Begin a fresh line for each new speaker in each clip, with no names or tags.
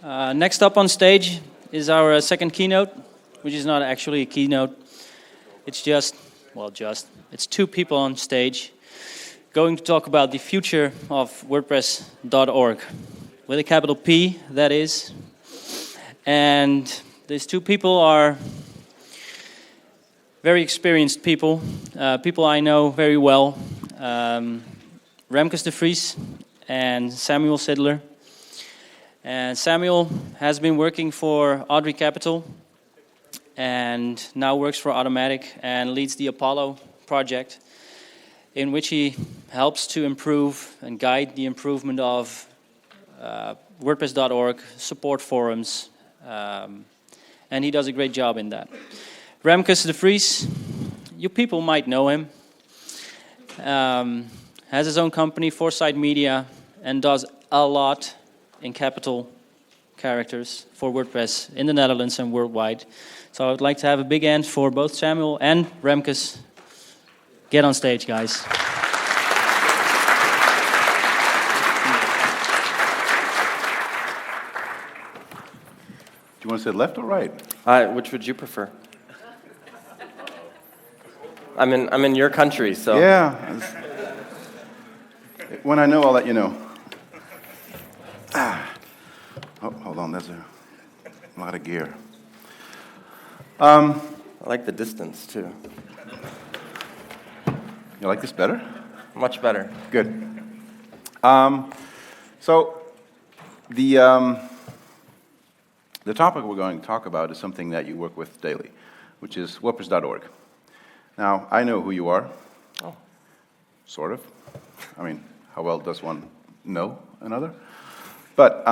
Next up on stage is our second keynote, which is not actually a keynote. It's it's two people on stage going to talk about the future of WordPress.org, with a capital P, that is. And these two people are very experienced people, people I know very well, Remkus de Vries and Samuel Sidler. And Samuel has been working for Audrey Capital and now works for Automatic and leads the Apollo project, in which he helps to improve and guide the improvement of WordPress.org, support forums, and he does a great job in that. Remkus de Vries, you people might know him, has his own company, Foresight Media, and does a lot in capital characters for WordPress in the Netherlands and worldwide. So I would like to have a big hand for both Samuel and Remkus. Get on stage, guys.
Do you want to sit left or right?
Which would you prefer? I'm in your country, so.
Yeah. When I know, I'll let you know. Oh, hold on, there's a lot of gear.
I like the distance, too.
You like this better?
Much better.
Good. So the topic we're going to talk about is something that you work with daily, which is WordPress.org. Now, I know who you are.
Oh.
Sort of. I mean, how well does one know another? But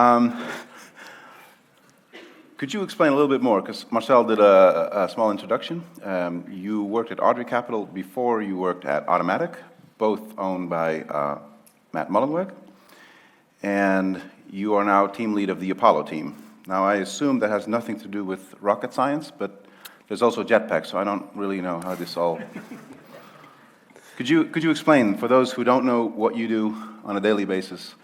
could you explain a little bit more? Because Marcel did a small introduction. You worked at Audrey Capital before you worked at Automatic, both owned by Matt Mullenweg. And you are now team lead of the Apollo team. Now, I assume that has nothing to do with rocket science, but there's also jetpacks, so I don't really know how this all... Could you explain, for those who don't know what you do on a daily basis,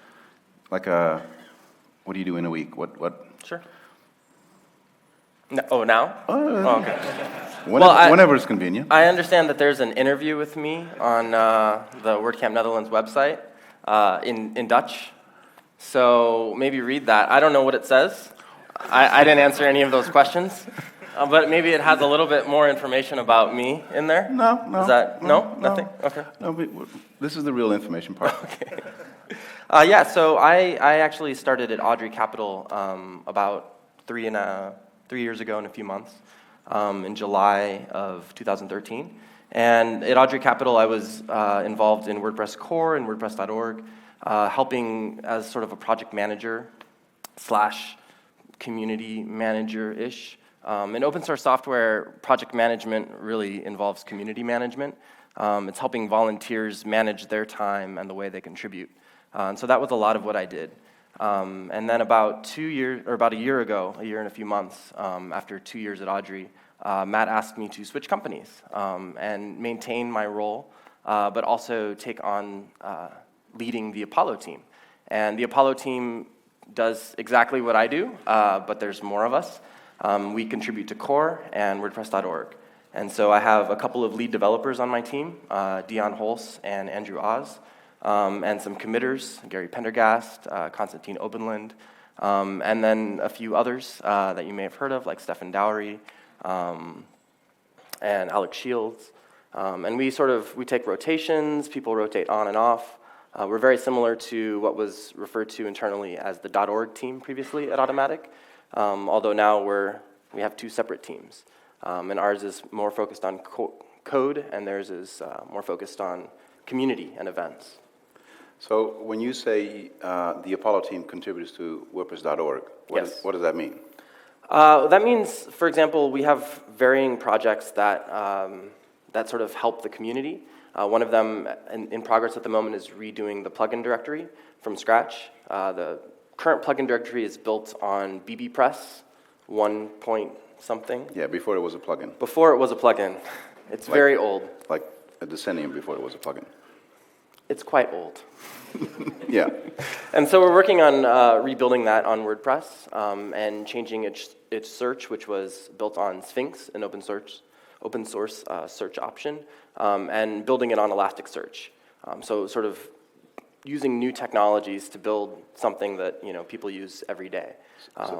like what do you do in a week? What?
Sure. No, oh, now?
Oh,
okay.
Whenever it's convenient.
I understand that there's an interview with me on the WordCamp Netherlands website in Dutch. So maybe read that. I don't know what it says. I didn't answer any of those questions. But maybe it has a little bit more information about me in there?
No.
Is that, no? Nothing? Okay.
No, but this is the real information part.
Okay. So I actually started at Audrey Capital about 3 years ago in a few months, in July of 2013. And at Audrey Capital, I was involved in WordPress core and WordPress.org, helping as sort of a project manager / community manager-ish. In open source software, project management really involves community management. It's helping volunteers manage their time and the way they contribute. And so that was a lot of what I did. And then about a year ago, a year and a few months, after 2 years at Audrey, Matt asked me to switch companies and maintain my role, but also take on leading the Apollo team. And the Apollo team does exactly what I do, but there's more of us. We contribute to core and WordPress.org. And so I have a couple of lead developers on my team, Dion Holz and Andrew Oz, and some committers, Gary Pendergast, Konstantin Obenlund, and then a few others that you may have heard of, like Stefan Dowry and Alex Shields. And we take rotations, people rotate on and off. We're very similar to what was referred to internally as the .org team previously at Automatic. Although now we have two separate teams, and ours is more focused on code, and theirs is more focused on community and events.
So when you say the Apollo team contributes to WordPress.org, what does that mean?
That means, for example, we have varying projects that sort of help the community. One of them in progress at the moment is redoing the plugin directory from scratch. The current plugin directory is built on BBPress 1 point something.
Yeah, before it was a plugin.
Before it was a plugin. It's very old.
Like a decennium before it was a plugin.
It's quite old.
Yeah.
And so we're working on rebuilding that on WordPress and changing its search, which was built on Sphinx, an open source search option, and building it on Elasticsearch. So sort of using new technologies to build something that people use every day.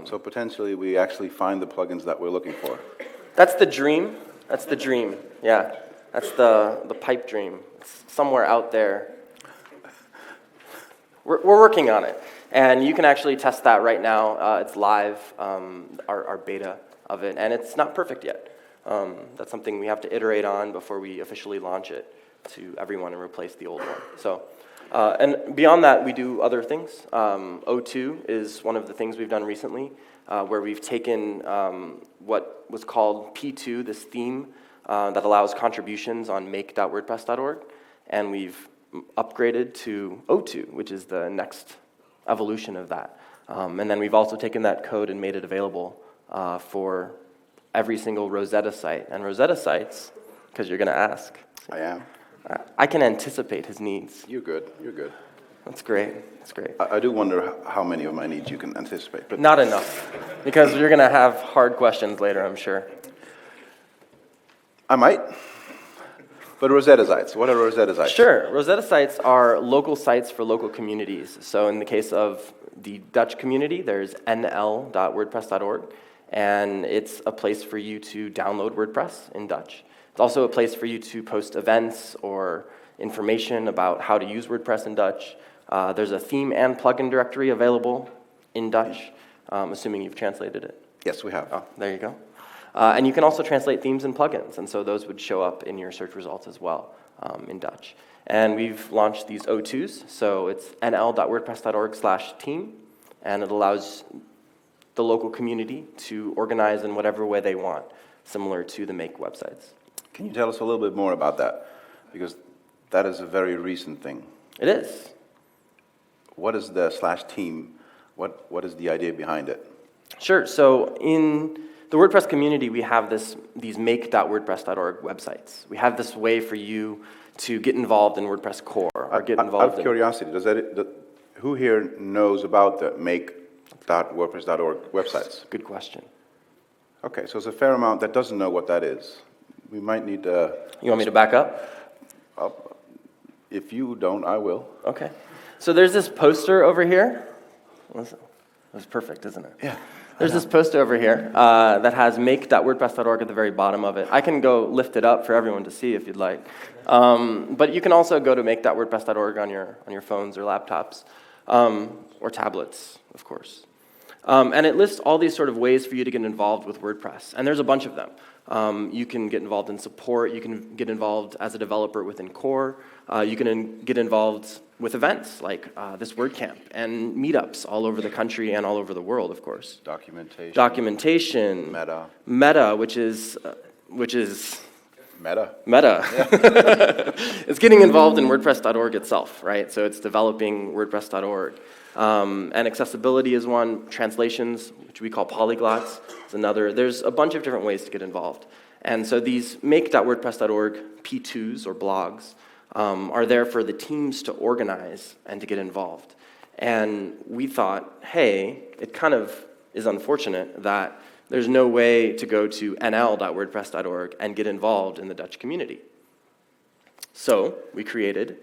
So potentially we actually find the plugins that we're looking for.
That's the dream. That's the dream. Yeah, that's the pipe dream. It's somewhere out there. We're working on it, and you can actually test that right now. It's live, our beta of it, and it's not perfect yet. That's something we have to iterate on before we officially launch it to everyone and replace the old one. So. And beyond that, we do other things. O2 is one of the things we've done recently, where we've taken what was called P2, this theme that allows contributions on make.wordpress.org, and we've upgraded to O2, which is the next evolution of that. And then we've also taken that code and made it available for every single Rosetta site. And Rosetta sites, because you're going to ask.
I am.
I can anticipate his needs.
You're good. You're good.
That's great. That's great.
I do wonder how many of my needs you can anticipate. But
Not enough, because you're going to have hard questions later, I'm sure.
I might. But Rosetta sites. What are Rosetta sites?
Sure. Rosetta sites are local sites for local communities. So in the case of the Dutch community, there's nl.wordpress.org, and it's a place for you to download WordPress in Dutch. It's also a place for you to post events or information about how to use WordPress in Dutch. There's a theme and plugin directory available in Dutch, assuming you've translated it.
Yes, we have.
Oh, there you go. And you can also translate themes and plugins, and so those would show up in your search results as well in Dutch. And we've launched these O2s, so it's nl.wordpress.org/team, and it allows the local community to organize in whatever way they want, similar to the Make websites.
Can you tell us a little bit more about that? Because that is a very recent thing.
It is.
What is the /team? What is the idea behind it?
Sure. So in the WordPress community, we have these make.wordpress.org websites. We have this way for you to get involved in WordPress core or get involved
Out of curiosity, who here knows about the make.wordpress.org websites?
Good question.
Okay, so it's a fair amount that doesn't know what that is. We might need to...
You want me to back up?
If you don't, I will.
Okay. So there's this poster over here. That's perfect, isn't it?
Yeah.
There's this poster over here that has make.wordpress.org at the very bottom of it. I can go lift it up for everyone to see if you'd like. But you can also go to make.wordpress.org on your phones or laptops, or tablets, of course. And it lists all these sort of ways for you to get involved with WordPress. And there's a bunch of them. You can get involved in support. You can get involved as a developer within core. You can get involved with events like this WordCamp and meetups all over the country and all over the world, of course. Documentation. Meta, which is
Meta.
Yeah. It's getting involved in WordPress.org itself, right? So it's developing WordPress.org. And accessibility is one. Translations, which we call polyglots, is another. There's a bunch of different ways to get involved. And so these make.wordpress.org P2s or blogs are there for the teams to organize and to get involved. And we thought, hey, it kind of is unfortunate that there's no way to go to nl.wordpress.org and get involved in the Dutch community. So we created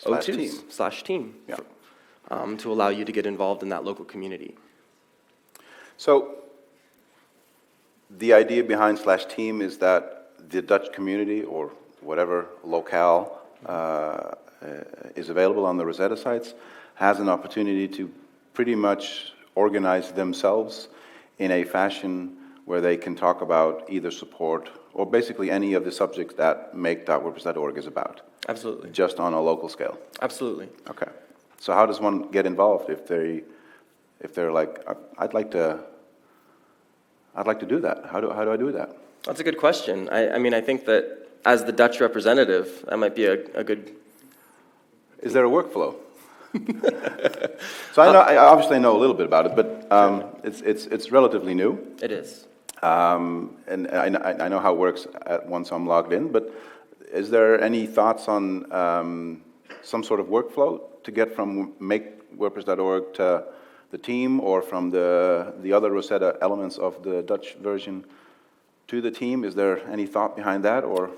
O2s/team.
Yeah.
To allow you to get involved in that local community.
So the idea behind /team is that the Dutch community or whatever locale is available on the Rosetta sites has an opportunity to pretty much organize themselves in a fashion where they can talk about either support or basically any of the subjects that make.wordpress.org is about.
Absolutely.
Just on a local scale.
Absolutely.
Okay. So how does one get involved if they're like, I'd like to do that? How do I do that?
That's a good question. I mean, I think that as the Dutch representative, that might be a good...
Is there a workflow? So I obviously know a little bit about it, but it's relatively new.
It is.
And I know how it works once I'm logged in, but is there any thoughts on some sort of workflow to get from make.wordpress.org to the team, or from the other Rosetta elements of the Dutch version to the team? Is there any thought behind that, or?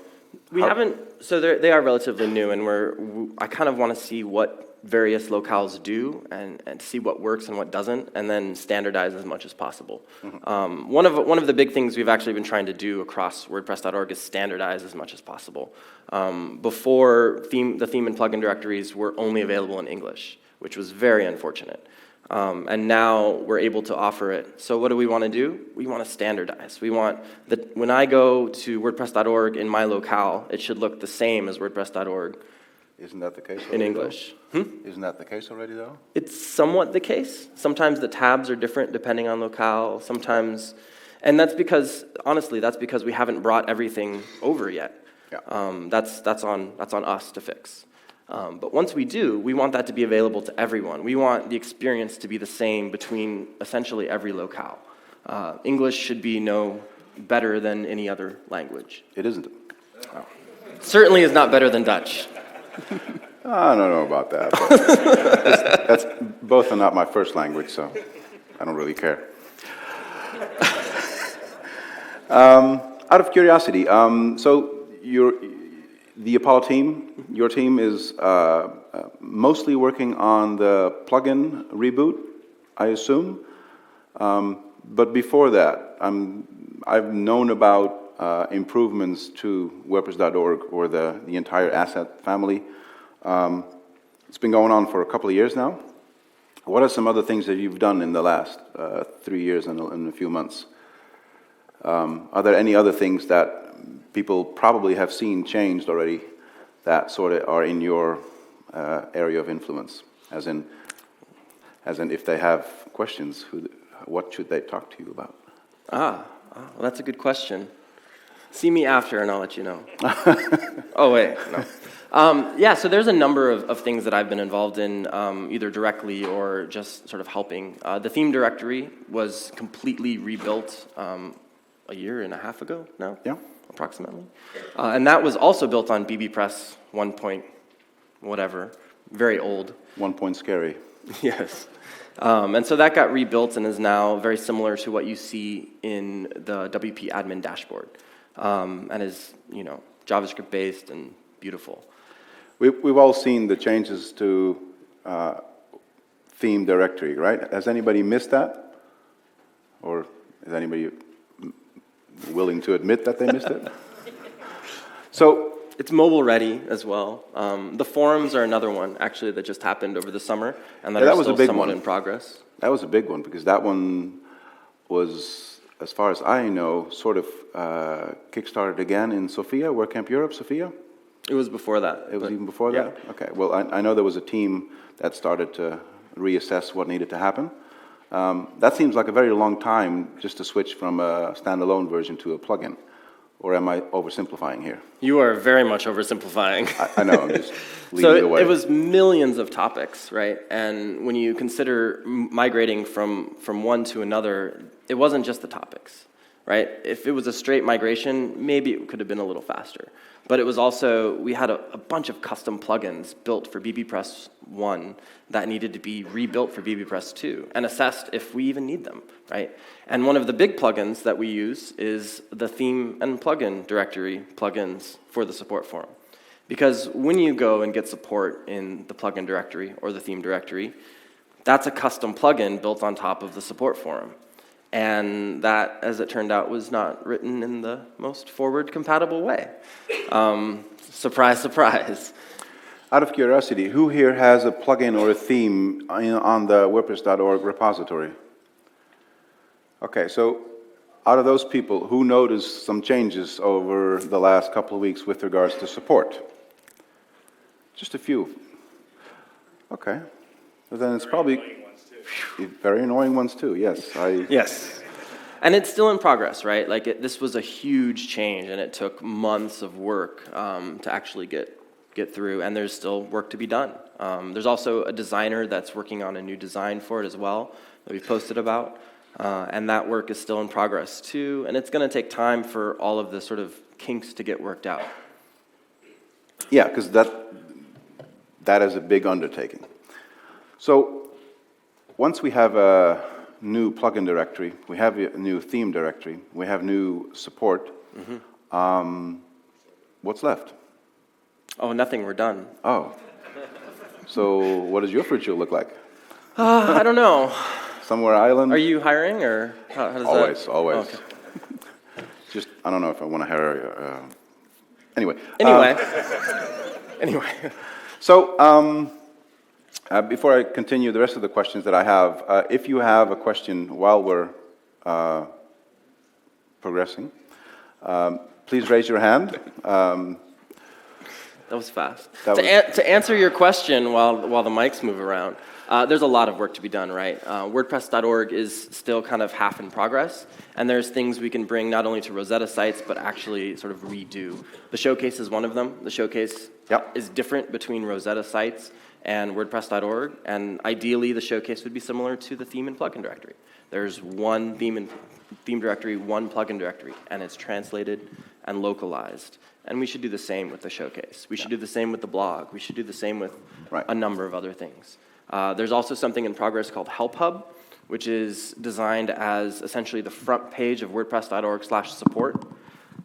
We haven't, so they are relatively new, and I kind of want to see what various locales do and see what works and what doesn't, and then standardize as much as possible. Mm-hmm. One of the big things we've actually been trying to do across WordPress.org is standardize as much as possible. Before, the theme and plugin directories were only available in English, which was very unfortunate. And now we're able to offer it. So what do we want to do? We want to standardize. We want that when I go to WordPress.org in my locale, it should look the same as WordPress.org.
Isn't that the case
in English?
Isn't that the case already, though?
It's somewhat the case. Sometimes the tabs are different depending on locale. Sometimes, and that's because, honestly, we haven't brought everything over yet. Yeah. That's on us to fix. But once we do, we want that to be available to everyone. We want the experience to be the same between essentially every locale. English should be no better than any other language.
It isn't.
Oh. Certainly is not better than Dutch.
I don't know about that. But that's both are not my first language, so I don't really care. Out of curiosity, so the Apollo team, your team is mostly working on the plugin reboot, I assume. But before that, I've known about improvements to WordPress.org or the entire asset family. It's been going on for a couple of years now. What are some other things that you've done in the last 3 years and a few months? Are there any other things that people probably have seen changed already that sort of are in your area of influence? As in if they have questions, what should they talk to you about? Well,
that's a good question. See me after and I'll let you know. Oh, wait, no. Yeah, so there's a number of things that I've been involved in, either directly or just sort of helping. The theme directory was completely rebuilt a year and a half ago now, yeah, approximately. And that was also built on BBPress 1 point whatever, very old.
1 point scary.
Yes. And so that got rebuilt and is now very similar to what you see in the WP admin dashboard. And is, JavaScript based and beautiful.
We've all seen the changes to theme directory, right? Has anybody missed that? Or is anybody willing to admit that they missed it? So
it's mobile ready as well. The forums are another one, actually, that just happened over the summer, and that are still somewhat in progress.
That was a big one, because that one was, as far as I know, sort of kickstarted again in Sofia, WordCamp Europe, Sofia?
It was before that.
It was even before that?
Yeah.
Okay, well, I know there was a team that started to reassess what needed to happen. That seems like a very long time just to switch from a standalone version to a plugin. Or am I oversimplifying here?
You are very much oversimplifying.
I know, I'm just leading the way.
So it was millions of topics, right? And when you consider migrating from one to another, it wasn't just the topics, right? If it was a straight migration, maybe it could have been a little faster. But it was also, we had a bunch of custom plugins built for BBPress 1 that needed to be rebuilt for BBPress 2 and assessed if we even need them, right? And one of the big plugins that we use is the theme and plugin directory plugins for the support forum. Because when you go and get support in the plugin directory or the theme directory, that's a custom plugin built on top of the support forum. And that, as it turned out, was not written in the most forward-compatible way. Surprise, surprise.
Out of curiosity, who here has a plugin or a theme on the WordPress.org repository? Okay, so out of those people, who noticed some changes over the last couple of weeks with regards to support? Just a few. Okay. Well, then it's probably very annoying ones too, yes.
Yes. And it's still in progress, right? Like, this was a huge change, and it took months of work to actually get through, and there's still work to be done. There's also a designer that's working on a new design for it as well that we've posted about, and that work is still in progress too, and it's going to take time for all of the sort of kinks to get worked out.
Yeah, because that is a big undertaking. So once we have a new plugin directory, we have a new theme directory, we have new support, what's left?
Oh, nothing, we're done.
Oh. So what does your future look like?
I don't know.
Somewhere island?
Are you hiring, or how does
always,
that?
Always.
Oh, okay.
Just, I don't know if I want to hire. Anyway.
Anyway.
So, before I continue the rest of the questions that I have, if you have a question while we're progressing, please raise your hand.
That was fast. To answer your question while the mics move around, there's a lot of work to be done, right? WordPress.org is still kind of half in progress, and there's things we can bring not only to Rosetta sites, but actually sort of redo. The showcase is one of them. The showcase is different between Rosetta sites and WordPress.org, and ideally the showcase would be similar to the theme and plugin directory. There's one theme directory, one plugin directory, and it's translated and localized. And we should do the same with the showcase. We should do the same with the blog. We should do the same with a number of other things. There's also something in progress called Help Hub, which is designed as essentially the front page of WordPress.org/support.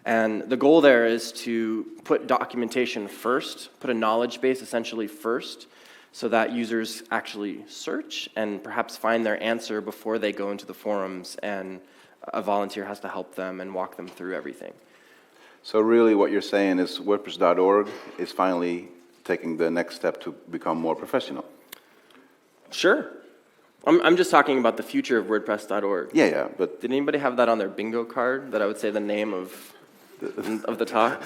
And the goal there is to put documentation first, put a knowledge base essentially first, so that users actually search and perhaps find their answer before they go into the forums and a volunteer has to help them and walk them through everything.
So really what you're saying is WordPress.org is finally taking the next step to become more professional.
Sure. I'm just talking about the future of WordPress.org.
Yeah, but...
Did anybody have that on their bingo card, that I would say the name of the talk?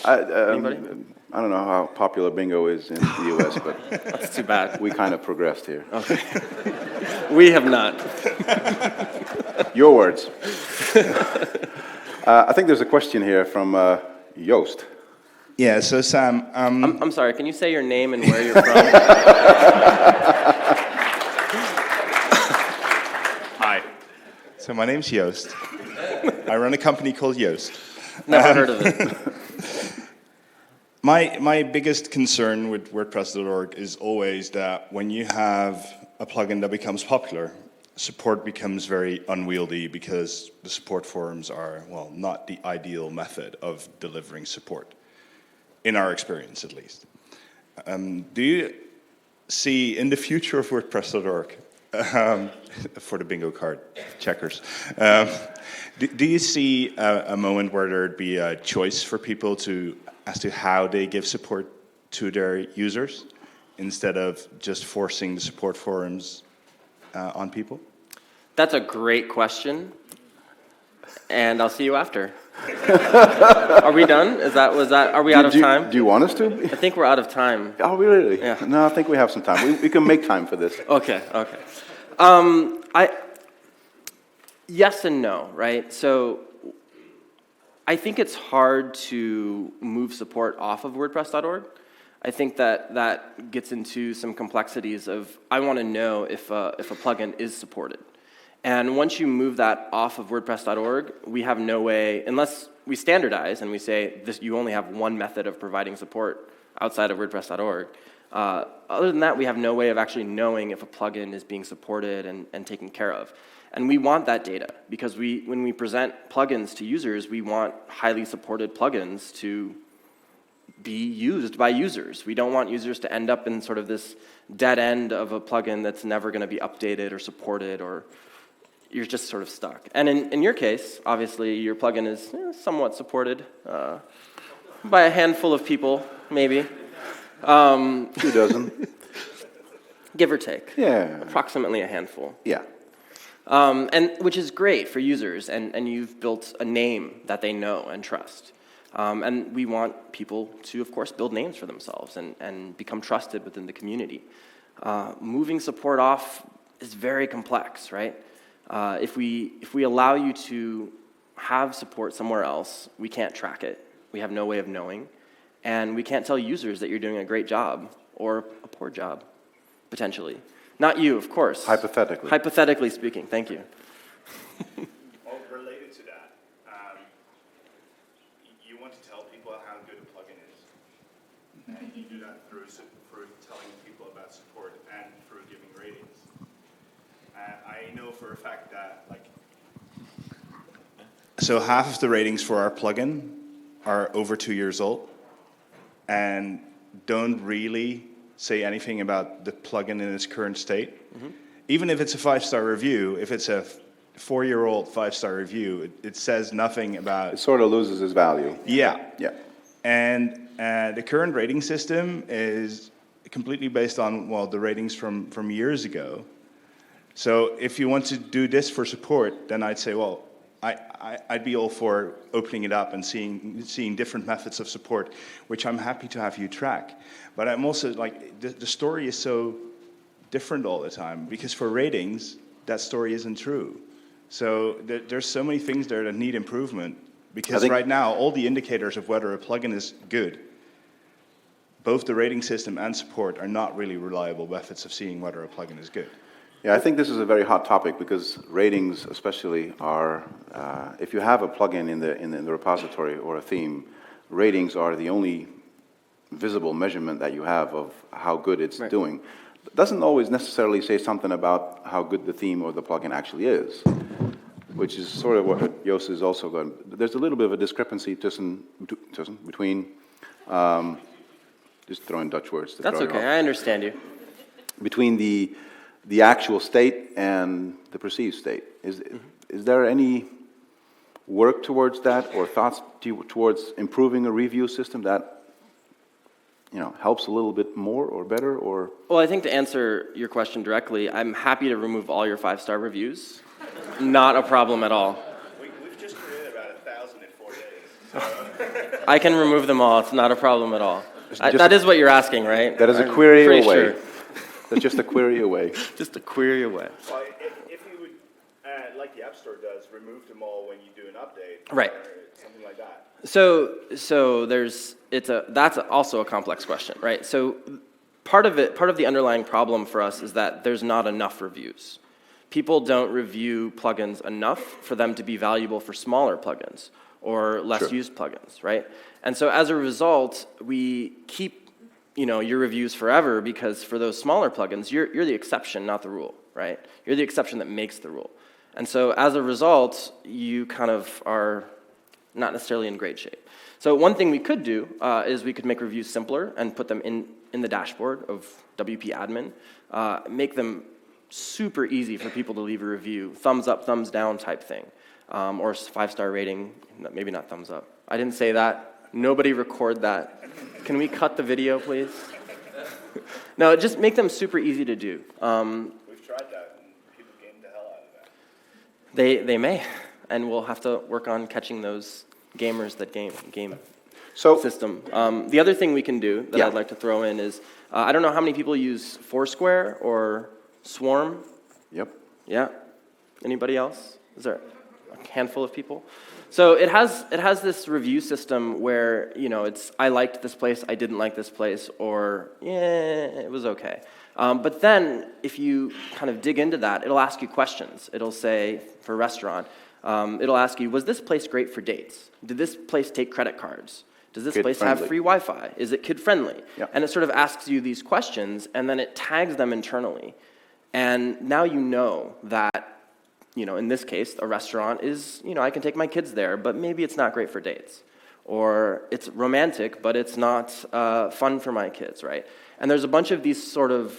Anybody?
I don't know how popular bingo is in the US, but...
That's too bad.
We kind of progressed here.
Okay. We have not.
Your words. I think there's a question here from Joost.
Yeah, so Sam...
I'm sorry, can you say your name and where you're from?
Hi. So my name's Joost. I run a company called Joost.
Never heard of it.
My biggest concern with WordPress.org is always that when you have a plugin that becomes popular, support becomes very unwieldy because the support forums are, well, not the ideal method of delivering support, in our experience at least. Do you see in the future of WordPress.org, for the bingo card checkers, do you see a moment where there'd be a choice for people as to how they give support to their users, instead of just forcing the support forums on people?
That's a great question, and I'll see you after. Are we done? Are we out of time?
Do you want us to?
I think we're out of time.
Oh, really?
Yeah.
No, I think we have some time. We can make time for this.
Okay. Yes and no, right? So I think it's hard to move support off of WordPress.org. I think that gets into some complexities of, I want to know if a plugin is supported. And once you move that off of WordPress.org, we have no way, unless we standardize and we say you only have one method of providing support outside of WordPress.org. Other than that, we have no way of actually knowing if a plugin is being supported and taken care of. And we want that data, because when we present plugins to users, we want highly supported plugins to be used by users. We don't want users to end up in sort of this dead end of a plugin that's never going to be updated or supported, or you're just sort of stuck. And in your case, obviously, your plugin is somewhat supported by a handful of people, maybe.
2 dozen.
Give or take.
Yeah.
Approximately a handful.
Yeah.
And which is great for users, and you've built a name that they know and trust. And we want people to, of course, build names for themselves and become trusted within the community. Moving support off is very complex, right? If we allow you to have support somewhere else, we can't track it. We have no way of knowing. And we can't tell users that you're doing a great job or a poor job, potentially. Not you, of course.
Hypothetically.
Hypothetically speaking, thank you.
Well, related to that, you want to tell people how good a plugin is. through telling people about support and through giving ratings. I know for a fact that, so half of the ratings for our plugin are over 2 years old and don't really say anything about the plugin in its current state. Mm-hmm. Even if it's a 5-star review, if it's a 4-year-old 5-star review, it says nothing about...
It sort of loses its value.
Yeah.
Yeah.
And the current rating system is completely based on, well, the ratings from years ago. So if you want to do this for support, then I'd say, well, I'd be all for opening it up and seeing different methods of support, which I'm happy to have you track. But I'm also, the story is so different all the time, because for ratings, that story isn't true. So there's so many things there that need improvement, because right now, all the indicators of whether a plugin is good, both the rating system and support, are not really reliable methods of seeing whether a plugin is good.
Yeah, I think this is a very hot topic, because ratings especially are, if you have a plugin in the repository or a theme, ratings are the only visible measurement that you have of how good it's doing. It doesn't always necessarily say something about how good the theme or the plugin actually is, which is sort of what Joost is also going. There's a little bit of a discrepancy between, just throwing Dutch words.
That's okay, I understand you.
Between the actual state and the perceived state. Is there any work towards that, or thoughts towards improving a review system that helps a little bit more or better? Or
well, I think to answer your question directly, I'm happy to remove all your 5-star reviews. Not a problem at all.
We've just created about 1,000 in 4 days. So.
I can remove them all. It's not a problem at all. That is what you're asking, right?
That is a query away.
Sure.
That's just a query away.
Just a query away.
Well, if you would, like the App Store does, remove them all when you do an update.
Right.
Or something like that.
So that's also a complex question, right? So part of the underlying problem for us is that there's not enough reviews. People don't review plugins enough for them to be valuable for smaller plugins or less used plugins, right? And so as a result, we keep your reviews forever, because for those smaller plugins, you're the exception, not the rule, right? You're the exception that makes the rule. And so as a result, you kind of are not necessarily in great shape. So one thing we could do is we could make reviews simpler and put them in the dashboard of WP admin, make them super easy for people to leave a review, thumbs up, thumbs down type thing, or 5-star rating, maybe not thumbs up. I didn't say that. Nobody record that. Can we cut the video, please? No, just make them super easy to do.
We've tried that, and people gamed the hell out of that.
They may, and we'll have to work on catching those gamers that game system. The other thing we can do that I'd like to throw in is, I don't know how many people use Foursquare or Swarm.
Yep.
Yeah. Anybody else? Is there a handful of people? So it has this review system where, it's, I liked this place, I didn't like this place, or, it was okay. But then, if you kind of dig into that, it'll ask you questions. It'll say, for a restaurant, it'll ask you, was this place great for dates? Did this place take credit cards? Does this place have free Wi-Fi? Is it kid-friendly? Yep. And it sort of asks you these questions, and then it tags them internally. And now you know that, in this case, a restaurant is, I can take my kids there, but maybe it's not great for dates. Or it's romantic, but it's not fun for my kids, right? And there's a bunch of these sort of,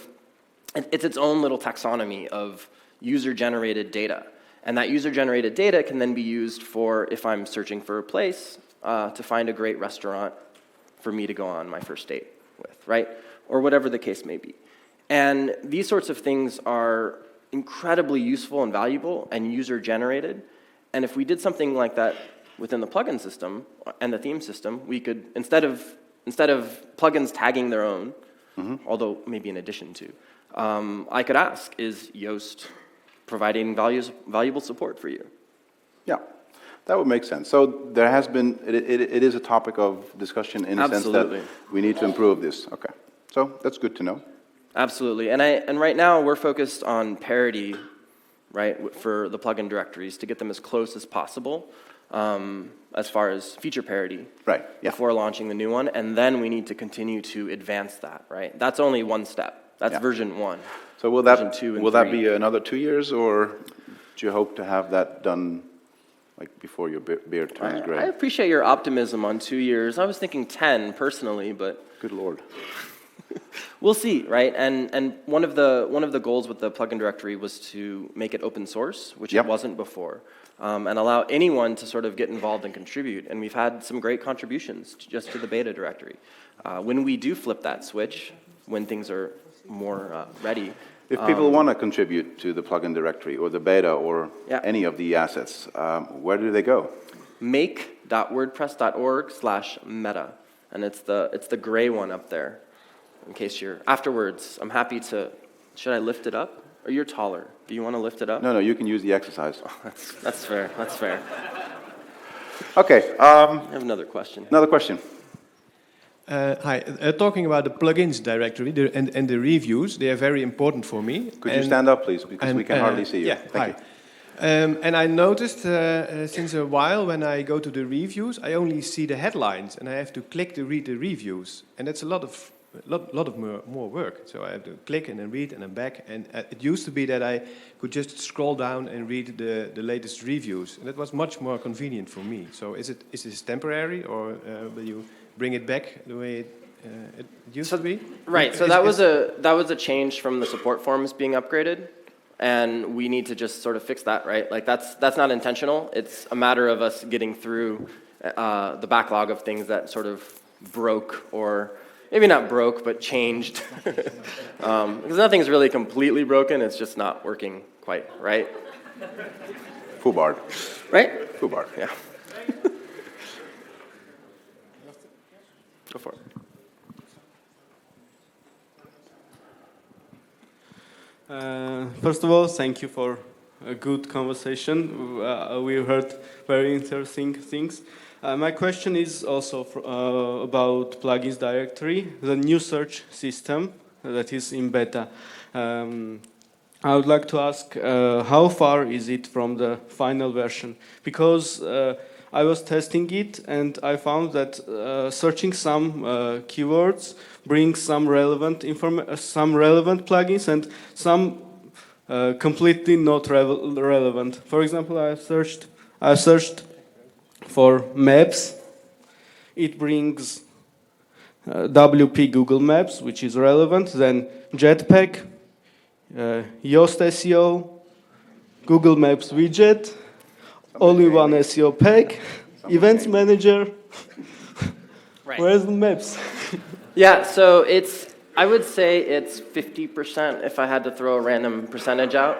it's its own little taxonomy of user-generated data. And that user-generated data can then be used for, if I'm searching for a place, to find a great restaurant for me to go on my first date with, right? Or whatever the case may be. And these sorts of things are incredibly useful and valuable and user-generated. And if we did something like that within the plugin system and the theme system, we could, instead of plugins tagging their own, although maybe in addition to, I could ask, is Yoast providing valuable support for you? Yeah,
that would make sense. So there has been, it is a topic of discussion in a sense that we need to improve this. Okay, so that's good to know.
Absolutely, and right now we're focused on parity, right, for the plugin directories to get them as close as possible. as far as feature parity.
Right, yeah.
Before launching the new one, and then we need to continue to advance that, right? That's only one step. That's
Yeah.
version 1.
So will
Version 2 and
that
3.
be another 2 years, or do you hope to have that done like before your beard turns
I
gray?
appreciate your optimism on 2 years. I was thinking 10 personally, but
Good Lord.
we'll see, right? And one of the goals with the plugin directory was to make it open source, which
Yep.
it wasn't before, and allow anyone to sort of get involved and contribute. And we've had some great contributions just to the beta directory. When we do flip that switch, when things are more ready,
If people want to contribute to the plugin directory or the beta or
Yeah.
any of the assets, where do they go?
make.wordpress.org/meta, and it's the gray one up there. In case you're afterwards, I'm happy to. Should I lift it up? Or you're taller? Do you want to lift it up?
No, you can use the exercise.
That's fair. That's fair.
Okay,
I have another question.
another question.
Hi, talking about the plugins directory and the reviews, they are very important for me.
Could you stand up, please, because we can hardly see you.
Yeah,
Thank
hi.
you.
And I noticed since a while when I go to the reviews, I only see the headlines, and I have to click to read the reviews, and that's a lot of more work. So I have to click and then read and then back. And it used to be that I could just scroll down and read the latest reviews, and that was much more convenient for me. So is this temporary, or will you bring it back the way it used to be?
Right. So that was a change from the support forms being upgraded, and we need to just sort of fix that, right? Like that's not intentional. It's a matter of us getting through the backlog of things that sort of broke, or maybe not broke, but changed. Because nothing's really completely broken. It's just not working quite right.
Fubard.
Right?
Fubard.
Yeah. Go for it.
First of all, thank you for a good conversation. We heard very interesting things. My question is also about plugins directory, the new search system that is in beta. I would like to ask how far is it from the final version? Because I was testing it and I found that searching some keywords brings some relevant plugins and some completely not relevant. For example, I searched for maps. It brings WP Google Maps, which is relevant. Then Jetpack, Yoast SEO, Google Maps widget, all-in-one SEO pack, Events Manager.
Right.
Where's the maps?
Yeah, so I would say it's 50% if I had to throw a random percentage out.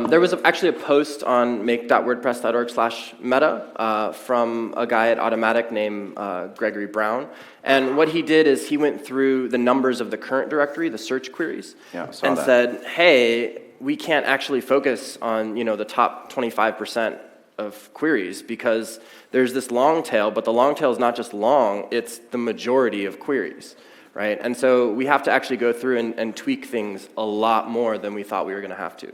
There was actually a post on make.wordpress.org/meta from a guy at Automatic named Gregory Brown. And what he did is he went through the numbers of the current directory, the search queries, and said, hey, we can't actually focus on the top 25% of queries because there's this long tail, but the long tail is not just long, it's the majority of queries, right? And so we have to actually go through and tweak things a lot more than we thought we were going to have to.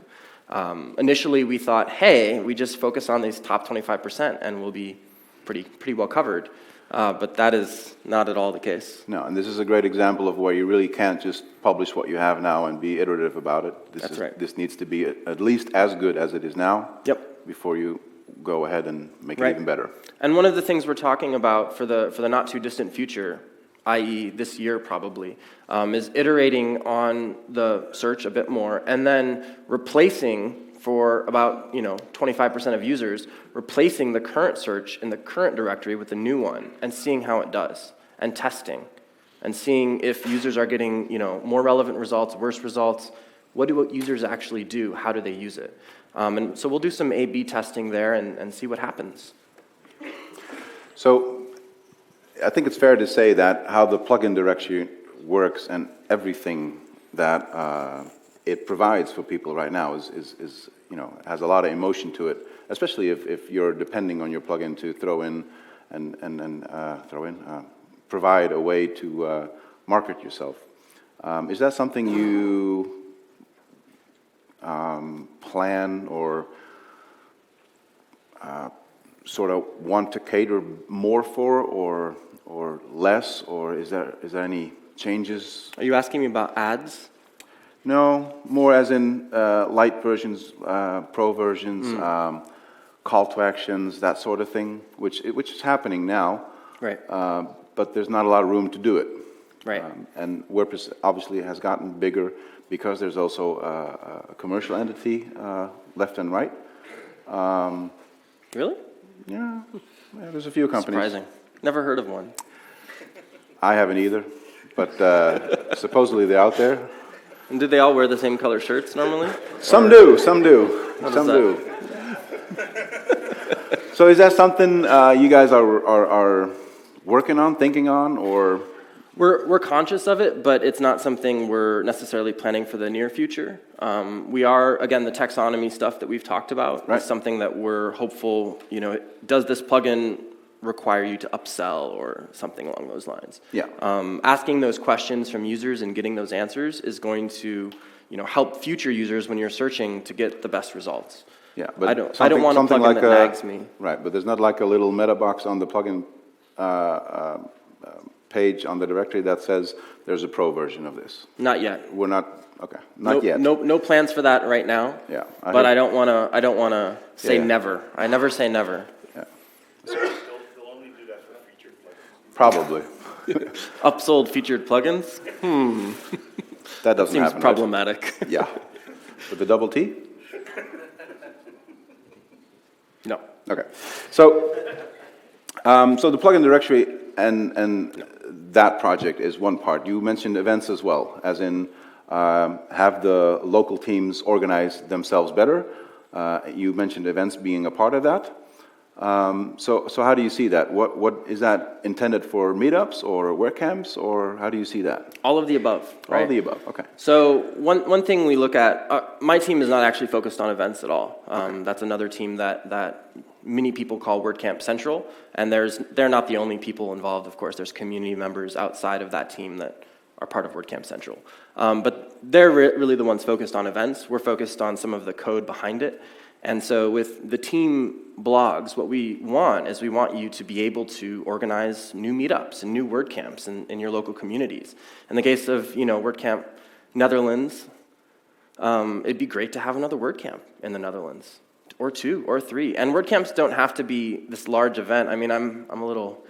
Initially, we thought, hey, we just focus on these top 25% and we'll be pretty well covered. But that is not at all the case.
No, and this is a great example of where you really can't just publish what you have now and be iterative about it.
That's right.
This needs to be at least as good as it is now.
Yep.
Before you go ahead and make it even better.
And one of the things we're talking about for the not too distant future, i.e. this year probably, is iterating on the search a bit more and then replacing for about 25% of users, replacing the current search in the current directory with the new one and seeing how it does and testing and seeing if users are getting more relevant results, worse results. What do users actually do? How do they use it? And so we'll do some A/B testing there and see what happens.
So I think it's fair to say that how the plugin directory works and everything that it provides for people right now is has a lot of emotion to it, especially if you're depending on your plugin to throw in provide a way to market yourself. Is that something you plan or sort of want to cater more for, or less, or is there any changes?
Are you asking me about ads?
No, more as in light versions, pro versions, call to actions, that sort of thing, which is happening now.
Right.
But there's not a lot of room to do it.
Right.
And WordPress obviously has gotten bigger because there's also a commercial entity left and right.
Really?
Yeah, there's a few companies.
Surprising. Never heard of one.
I haven't either, but supposedly they're out there.
And do they all wear the same color shirts normally?
Some do.
What
Some
is
do. So is that something you guys are working on, thinking on, or?
We're conscious of it, but it's not something we're necessarily planning for the near future. We are, again, the taxonomy stuff that we've talked about is something that we're hopeful, does this plugin require you to upsell or something along those lines?
Yeah.
Asking those questions from users and getting those answers is going to, help future users when you're searching to get the best results.
Yeah, but
I don't want a plugin
like
that nags me.
Right, but there's not like a little meta box on the plugin page on the directory that says there's a pro version of this.
Not yet.
We're not, okay, not yet.
No plans for that right now.
Yeah.
But I don't want to say never. I never say never.
Yeah.
They'll only do that for featured plugins.
Probably.
Upsold featured plugins?
That doesn't
Seems
happen.
problematic.
Right? Yeah. With the double T?
No.
Okay. So the plugin directory and that project is one part. You mentioned events as well, as in have the local teams organize themselves better. You mentioned events being a part of that. So how do you see that? What is that intended for meetups or WordCamps, or how do you see that?
All of the above. Right?
All of the above, okay.
So one thing we look at, my team is not actually focused on events at all. That's another team that many people call WordCamp Central, and they're not the only people involved, of course. There's community members outside of that team that are part of WordCamp Central. But they're really the ones focused on events. We're focused on some of the code behind it. And so with the team blogs, what we want is we want you to be able to organize new meetups and new WordCamps in your local communities. In the case of, WordCamp Netherlands, it'd be great to have another WordCamp in the Netherlands, or 2 or 3. And WordCamps don't have to be this large event. I mean, I'm a little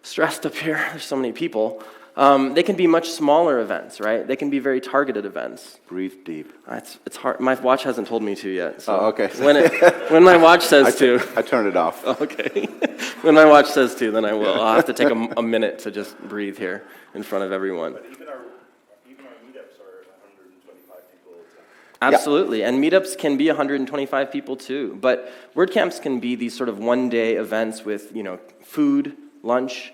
stressed up here. There's so many people. They can be much smaller events, right? They can be very targeted events.
Breathe deep.
It's hard. My watch hasn't told me to yet. So
Oh, okay.
When my watch says to.
I turn it off.
Okay. When my watch says to, then I will. I'll have to take a minute to just breathe here in front of everyone.
But even our meetups are 125 people.
Absolutely, and meetups can be 125 people too. But WordCamps can be these sort of one-day events with, food, lunch,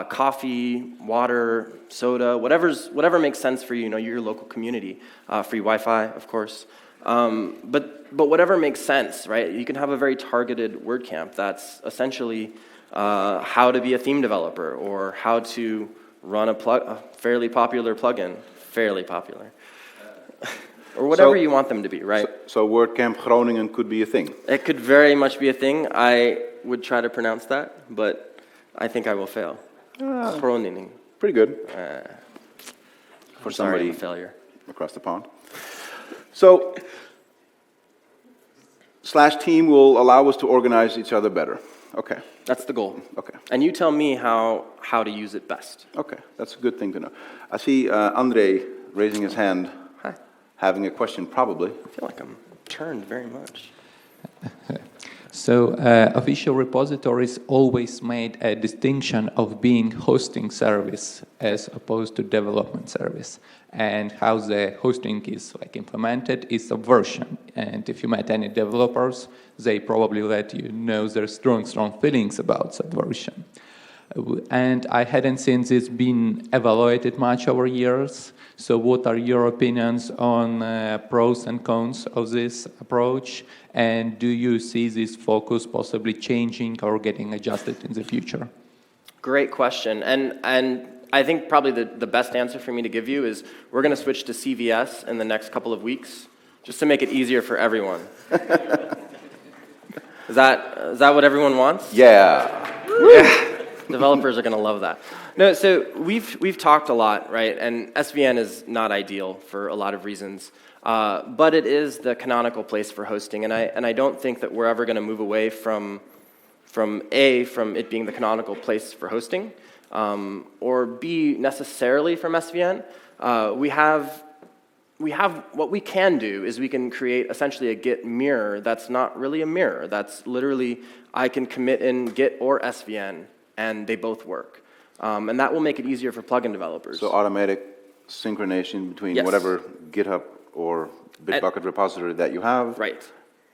coffee, water, soda, whatever makes sense for you, your local community. Free Wi-Fi, of course. But whatever makes sense, right? You can have a very targeted WordCamp that's essentially how to be a theme developer or how to run a fairly popular plugin, fairly popular. Or whatever you want them to be, right?
So WordCamp Groningen could be a thing.
It could very much be a thing. I would try to pronounce that, but I think I will fail. Groningen.
Pretty good. For
Sorry,
somebody
I'm a failure.
across the pond. So, /team will allow us to organize each other better. Okay.
That's the goal.
Okay.
And you tell me how to use it best.
Okay, that's a good thing to know. I see Andre raising his hand,
Hi.
having a question, probably.
I feel like I'm turned very much.
So official repositories always made a distinction of being hosting service as opposed to development service. And how the hosting is implemented is subversion. And if you met any developers, they probably let you know their strong feelings about subversion. And I hadn't seen this being evaluated much over years. So what are your opinions on pros and cons of this approach? And do you see this focus possibly changing or getting adjusted in the future?
Great question. And I think probably the best answer for me to give you is we're going to switch to CVS in the next couple of weeks, just to make it easier for everyone. Is that what everyone wants?
Yeah.
Developers are going to love that. No, so we've talked a lot, right? And SVN is not ideal for a lot of reasons, but it is the canonical place for hosting, and I don't think that we're ever going to move away from it being the canonical place for hosting, or B, necessarily from SVN. We have what we can do is we can create essentially a Git mirror that's not really a mirror. That's literally, I can commit in Git or SVN, and they both work. And that will make it easier for plugin developers.
So automatic synchronization between
Yes.
whatever GitHub or Bitbucket repository that you have.
Right.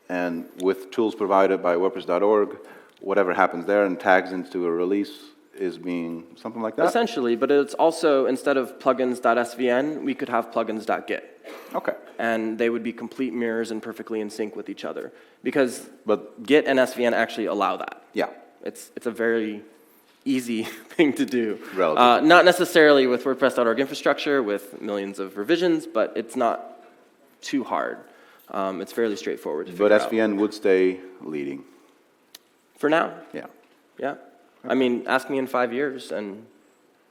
And with tools provided by WordPress.org, whatever happens there and tags into a release is being something like that?
Essentially, but it's also, instead of plugins.svn, we could have plugins.git.
Okay.
And they would be complete mirrors and perfectly in sync with each other. Because Git and SVN actually allow that.
Yeah.
It's a very easy thing to do.
Relative.
Not necessarily with WordPress.org infrastructure with millions of revisions, but it's not too hard. It's fairly straightforward to figure
But
out.
SVN would stay leading.
For now,
Yeah.
yeah. I mean, ask me in 5 years and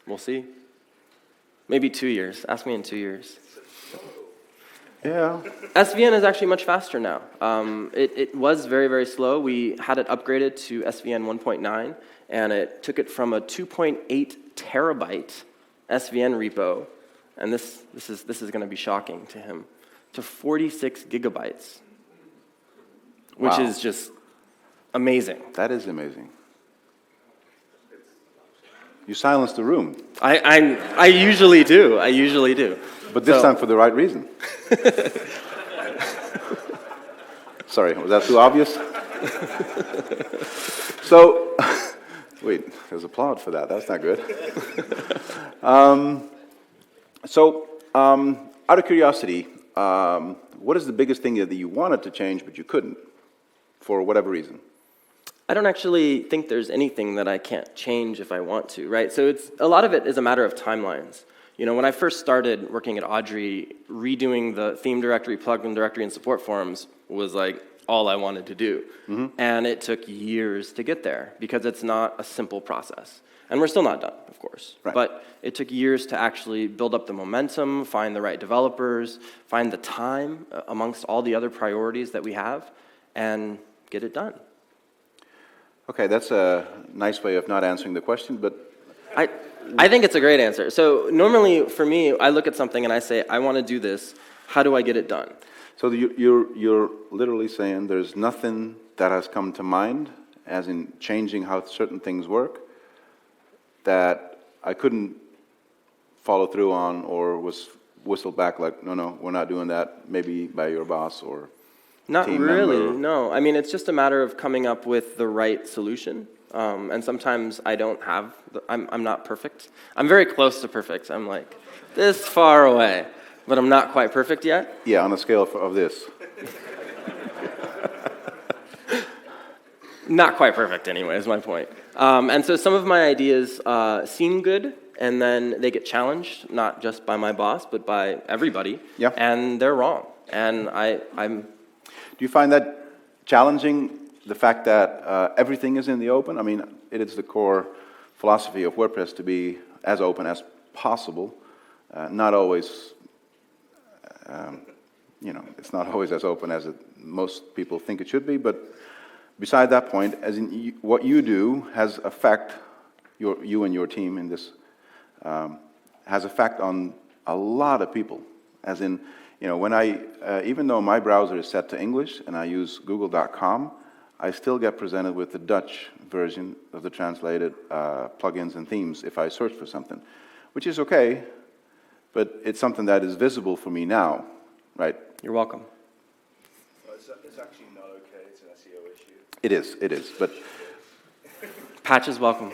we'll see. Maybe 2 years. Ask me in 2 years.
Yeah.
SVN is actually much faster now. It was very, very slow. We had it upgraded to SVN 1.9, and it took it from a 2.8 terabyte SVN repo, and this is going to be shocking to him, to 46 gigabytes, which
Wow.
is just amazing.
That is amazing. You silenced the room.
I usually do. I usually do.
But this
So-
time for the right reason. Sorry, was that too obvious? So, wait, there's applaud for that. That's not good. Out of curiosity, what is the biggest thing that you wanted to change but you couldn't, for whatever reason?
I don't actually think there's anything that I can't change if I want to, right? So a lot of it is a matter of timelines. You know, when I first started working at Audrey, redoing the theme directory, plugin directory, and support forums was like all I wanted to do.
Mm-hmm.
And it took years to get there because it's not a simple process. And we're still not done, of course.
Right.
But it took years to actually build up the momentum, find the right developers, find the time amongst all the other priorities that we have, and get it done.
Okay, that's a nice way of not answering the question, but
I think it's a great answer. So normally, for me, I look at something and I say, I want to do this. How do I get it done?
so you're literally saying there's nothing that has come to mind, as in changing how certain things work, that I couldn't follow through on or was whistled back like, no, we're not doing that, maybe by your boss or
Not
team
really,
member.
no. I mean, it's just a matter of coming up with the right solution. And sometimes I don't have, I'm not perfect. I'm very close to perfect. I'm like this far away, but I'm not quite perfect yet.
Yeah, on a scale of this.
Not quite perfect anyway, is my point. And so some of my ideas seem good, and then they get challenged, not just by my boss, but by everybody.
Yeah.
And they're wrong. And I'm
Do you find that challenging, the fact that everything is in the open? I mean, it is the core philosophy of WordPress to be as open as possible. Not always, it's not always as open as most people think it should be, but beside that point, as in what you do has effect, you and your team in this, has effect on a lot of people, as in, when even though my browser is set to English and I use google.com, I still get presented with the Dutch version of the translated plugins and themes if I search for something, which is okay, but it's something that is visible for me now, right?
You're welcome.
It's actually not okay. It's an SEO issue.
It is, but
Patch is welcome.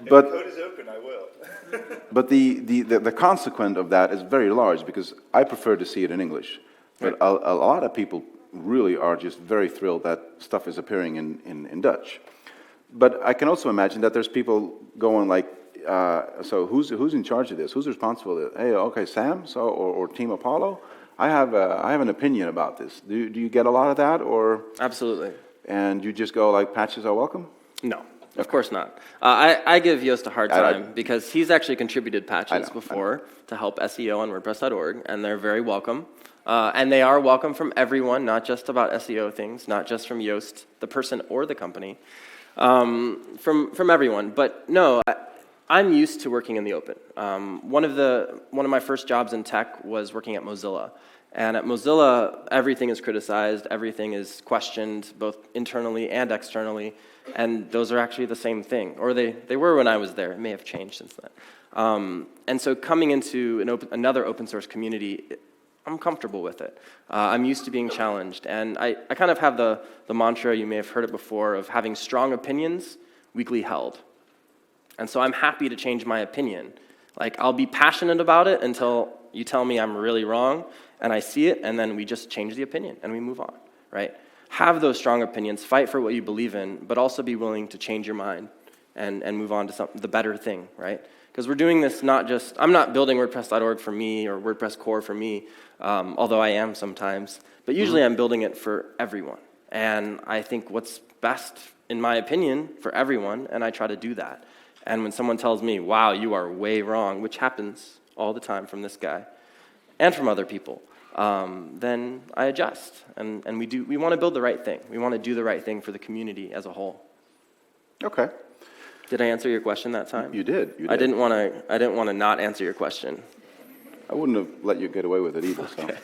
but
Code is open. I will.
But the consequence of that is very large because I prefer to see it in English. But a lot of people really are just very thrilled that stuff is appearing in Dutch. But I can also imagine that there's people going like, so who's in charge of this? Who's responsible? Hey, okay, Sam, or Team Apollo. I have an opinion about this. Do you get a lot of that, or?
Absolutely.
and you just go like, patches are welcome?
No, of course not. I give Joost a hard
I-
time because he's actually contributed
I
patches
know.
before to help SEO on WordPress.org, and they're very welcome. And they are welcome from everyone, not just about SEO things, not just from Joost, the person or the company, from everyone. But no, I'm used to working in the open. One of my first jobs in tech was working at Mozilla. And at Mozilla, everything is criticized, everything is questioned, both internally and externally, and those are actually the same thing. Or they were when I was there. It may have changed since then. And so coming into another open source community, I'm comfortable with it. I'm used to being challenged. And I kind of have the mantra, you may have heard it before, of having strong opinions weakly held. And so I'm happy to change my opinion. Like, I'll be passionate about it until you tell me I'm really wrong, and I see it, and then we just change the opinion, and we move on, right? Have those strong opinions, fight for what you believe in, but also be willing to change your mind and move on to the better thing, right? Because we're doing this not just, I'm not building WordPress.org for me or WordPress core for me, although I am sometimes, but usually I'm building it for everyone. And I think what's best, in my opinion, for everyone, and I try to do that. And when someone tells me, wow, you are way wrong, which happens all the time from this guy and from other people, then I adjust. And we want to build the right thing. We want to do the right thing for the community as a whole.
Okay.
Did I answer your question that time?
You did. You did.
I didn't want to not answer your question.
I wouldn't have let you get away with it either.
Okay.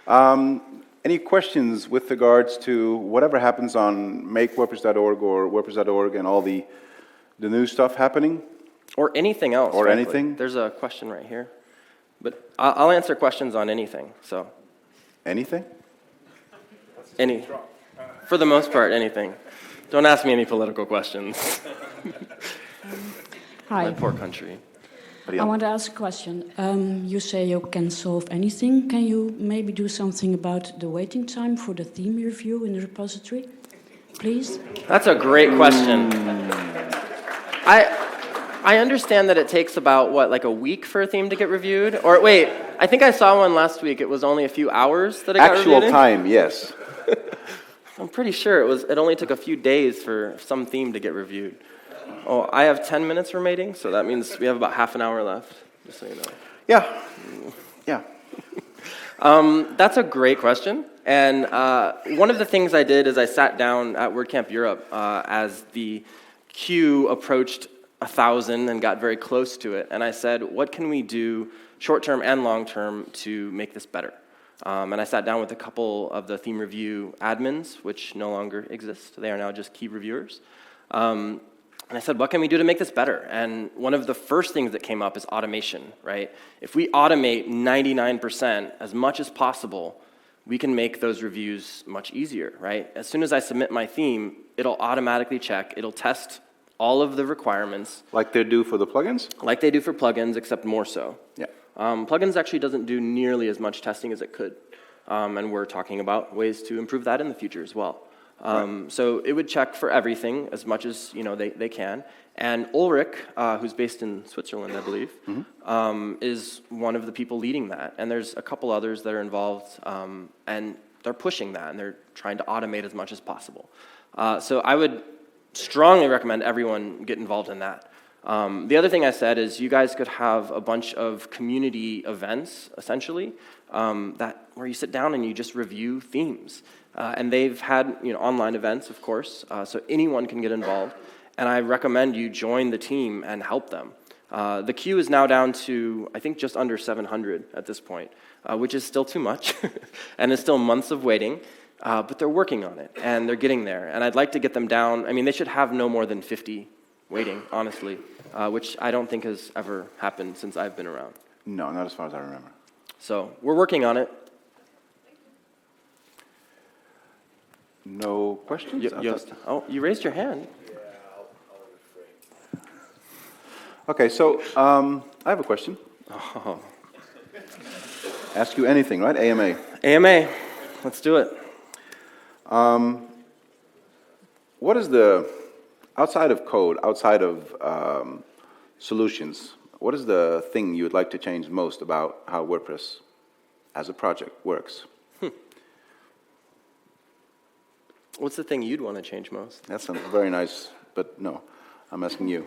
So. Any questions with regards to whatever happens on makewordpress.org or WordPress.org and all the new stuff happening?
Or anything else.
Or
frankly.
anything?
There's a question right here. But I'll answer questions on anything. So.
Anything?
For the most part, anything. Don't ask me any political questions.
Hi.
My poor country.
I want to ask a question. You say you can solve anything. Can you maybe do something about the waiting time for the theme review in the repository, please?
That's a great question. I understand that it takes about, like a week for a theme to get reviewed? Or wait, I think I saw one last week. It was only a few hours that it got reviewed in?
Actual time, yes.
I'm pretty sure it only took a few days for some theme to get reviewed. Oh, I have 10 minutes remaining, so that means we have about half an hour left, just so you know.
Yeah.
That's a great question. And one of the things I did is I sat down at WordCamp Europe as the queue approached 1,000 and got very close to it. And I said, what can we do short-term and long-term to make this better? And I sat down with a couple of the theme review admins, which no longer exist. They are now just key reviewers. And I said, what can we do to make this better? And one of the first things that came up is automation, right? If we automate 99% as much as possible, we can make those reviews much easier, right? As soon as I submit my theme, it'll automatically check, it'll test all of the requirements.
Like they do for the plugins?
Like they do for plugins, except more so.
Yeah.
Plugins actually doesn't do nearly as much testing as it could. And we're talking about ways to improve that in the future as well. So it would check for everything as much as they can. And Ulrich, who's based in Switzerland, I believe, is one of the people leading that. And there's a couple others that are involved, and they're pushing that, and they're trying to automate as much as possible. So I would strongly recommend everyone get involved in that. The other thing I said is you guys could have a bunch of community events, essentially, where you sit down and you just review themes. And they've had online events, of course, so anyone can get involved. And I recommend you join the team and help them. The queue is now down to, I think, just under 700 at this point, which is still too much, and is still months of waiting. But they're working on it, and they're getting there. And I'd like to get them down. I mean, they should have no more than 50 waiting, honestly, which I don't think has ever happened since I've been around.
No, not as far as I remember.
So we're working on it.
No questions?
You raised your hand.
Okay, so I have a question.
Oh.
Ask you anything, right? AMA.
AMA, let's do it.
What is outside of code, outside of solutions, what is the thing you would like to change most about how WordPress as a project works?
What's the thing you'd want to change most?
That's a very nice, but no, I'm asking you.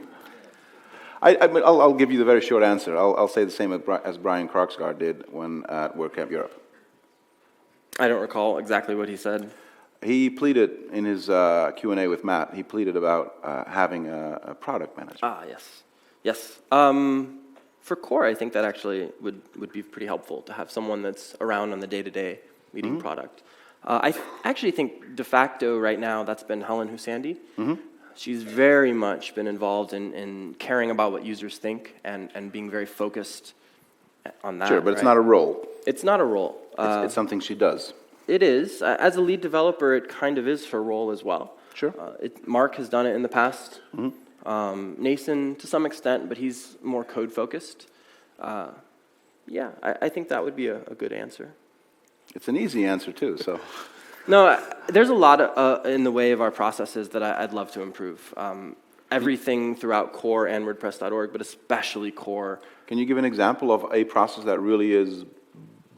I'll give you the very short answer. I'll say the same as Brian Krogsgaard did when at WordCamp Europe.
I don't recall exactly what he said.
He pleaded in his Q&A with Matt, he pleaded about having a product manager.
Ah, yes. Yes. For core, I think that actually would be pretty helpful to have someone that's around on the day-to-day leading product. I actually think de facto right now that's been Helen Husandi. She's very much been involved in caring about what users think and being very focused on that.
Sure, but it's not a role.
It's not a role.
It's something she does.
It is. As a lead developer, it kind of is her role as well.
Sure.
Mark has done it in the past. Nason, to some extent, but he's more code-focused. Yeah, I think that would be a good answer.
It's an easy answer, too, so...
No, there's a lot in the way of our processes that I'd love to improve. Everything throughout core and WordPress.org, but especially core.
Can you give an example of a process that really is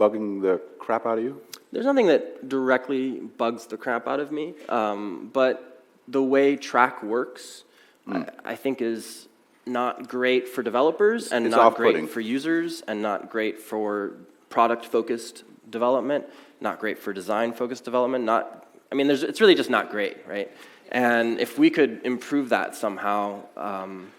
bugging the crap out of you?
There's nothing that directly bugs the crap out of me, but the way track works, I think is not great for developers and not great for users and not great for product-focused development, not great for design-focused development, it's really just not great, right? And if we could improve that somehow,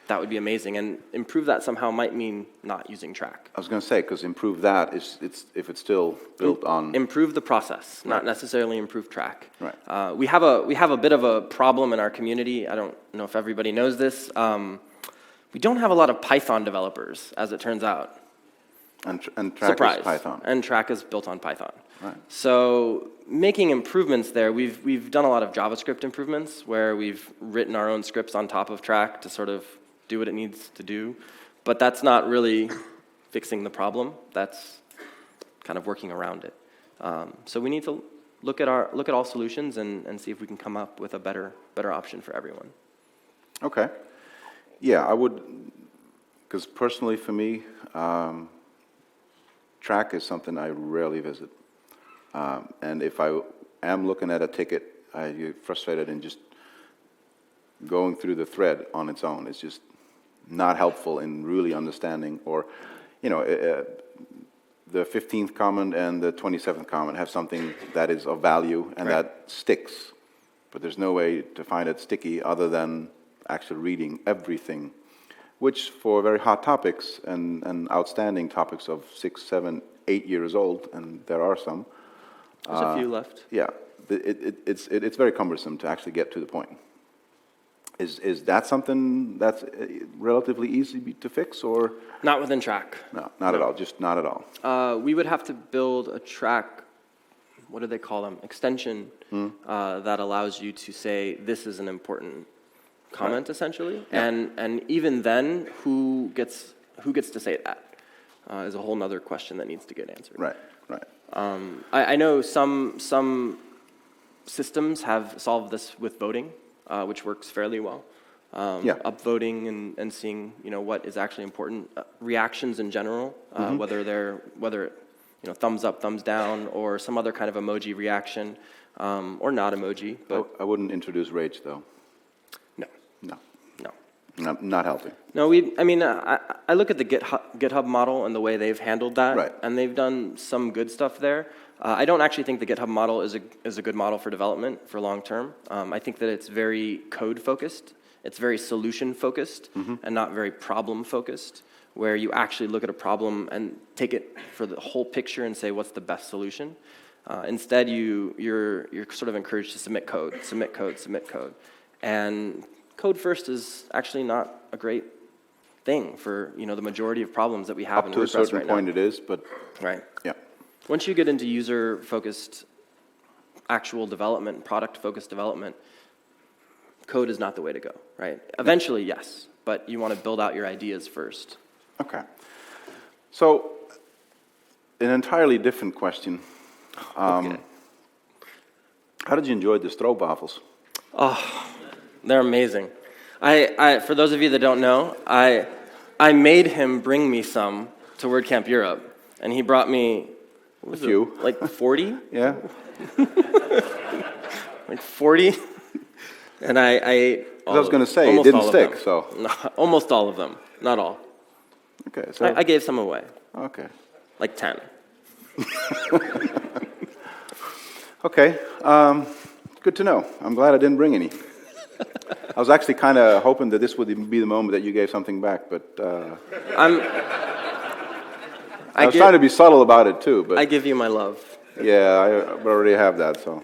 that would be amazing. And improve that somehow might mean not using track.
I was going to say, because improve that if it's still built on...
Improve the process, not necessarily improve track.
Right.
We have a bit of a problem in our community. I don't know if everybody knows this. We don't have a lot of Python developers, as it turns out.
And track is Python.
And track is built on Python.
Right.
So making improvements there, we've done a lot of JavaScript improvements where we've written our own scripts on top of track to sort of do what it needs to do. But that's not really fixing the problem. That's kind of working around it. So we need to look at all solutions and see if we can come up with a better option for everyone.
Okay. Yeah, I would, because personally for me, track is something I rarely visit. And if I am looking at a ticket, I get frustrated in just going through the thread on its own. It's just not helpful in really understanding, or, the 15th comment and the 27th comment have something that is of value and that sticks. But there's no way to find it sticky other than actually reading everything, which for very hot topics and outstanding topics of 6, 7, 8 years old, and there are some.
There's a few left.
Yeah, it's very cumbersome to actually get to the point. Is that something that's relatively easy to fix, or?
Not within track.
No, not at all, just not at all.
We would have to build a track, what do they call them, extension, that allows you to say this is an important comment, essentially. Yeah. And even then, who gets to say that is a whole other question that needs to get answered.
Right.
I know some systems have solved this with voting, which works fairly well. Upvoting and seeing what is actually important. Reactions in general, whether thumbs up, thumbs down, or some other kind of emoji reaction, or not emoji. But
I wouldn't introduce rage though. No. Not helping. No,
I look at the GitHub model and the way they've handled that,
right.
And they've done some good stuff there. I don't actually think the GitHub model is a good model for development for long term. I think that it's very code focused, it's very solution focused, and not very problem focused, where you actually look at a problem and take it for the whole picture and say what's the best solution. Instead, you're sort of encouraged to submit code, and code first is actually not a great thing for the majority of problems that we have in WordPress right now.
Up to a certain point it is, but
right.
Yeah.
Once you get into user-focused actual development, product-focused development, code is not the way to go, right? Eventually, yes, but you want to build out your ideas first.
Okay. So, an entirely different question.
Okay.
How did you enjoy the stroopwafels?
Oh, they're amazing. For those of you that don't know, I made him bring me some to WordCamp Europe, and he brought me
a few,
like 40.
Yeah.
like 40, and I ate.
I was going to say, it
almost
didn't
all of
stick,
them.
so.
No, almost all of them, not all.
Okay, so.
I gave some away,
Okay.
like 10.
Okay, good to know. I'm glad I didn't bring any. I was actually kind of hoping that this would be the moment that you gave something back, but I was trying to be subtle about it too. But
I give you my love.
yeah, I already have that. So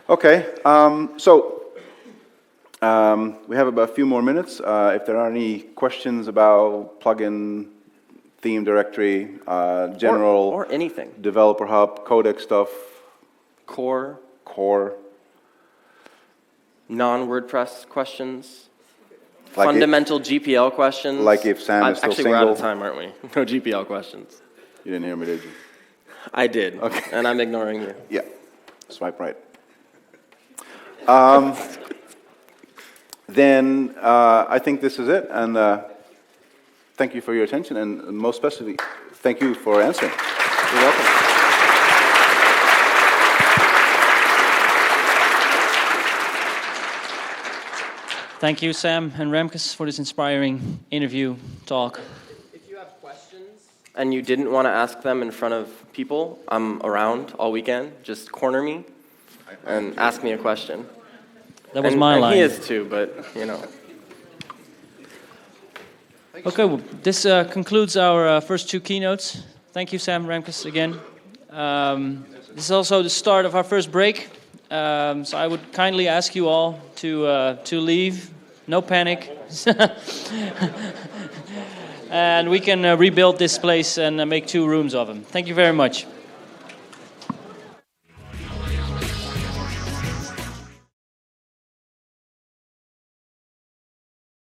okay, we have about a few more minutes. If there are any questions about plugin, theme directory, general,
or anything,
developer hub, Codex stuff,
core, non-WordPress questions,
like
fundamental GPL questions.
like if Sam is still
actually,
single.
we're out of time, aren't we? No GPL questions.
You didn't hear me, did you?
I did,
Okay.
and I'm ignoring you.
Yeah, swipe right. Then I think this is it, and thank you for your attention, and most especially, thank you for answering.
You're welcome.
Thank you, Sam and Remkus, for this inspiring interview talk.
If you have questions and you didn't want to ask them in front of people, I'm around all weekend. Just corner me and ask me a question.
That was my line.
He is too, but you know.
Okay, well, this concludes our first two keynotes. Thank you, Sam, Remkus, again. This is also the start of our first break. So I would kindly ask you all to leave. No panic. And we can rebuild this place and make 2 rooms of them. Thank you very much.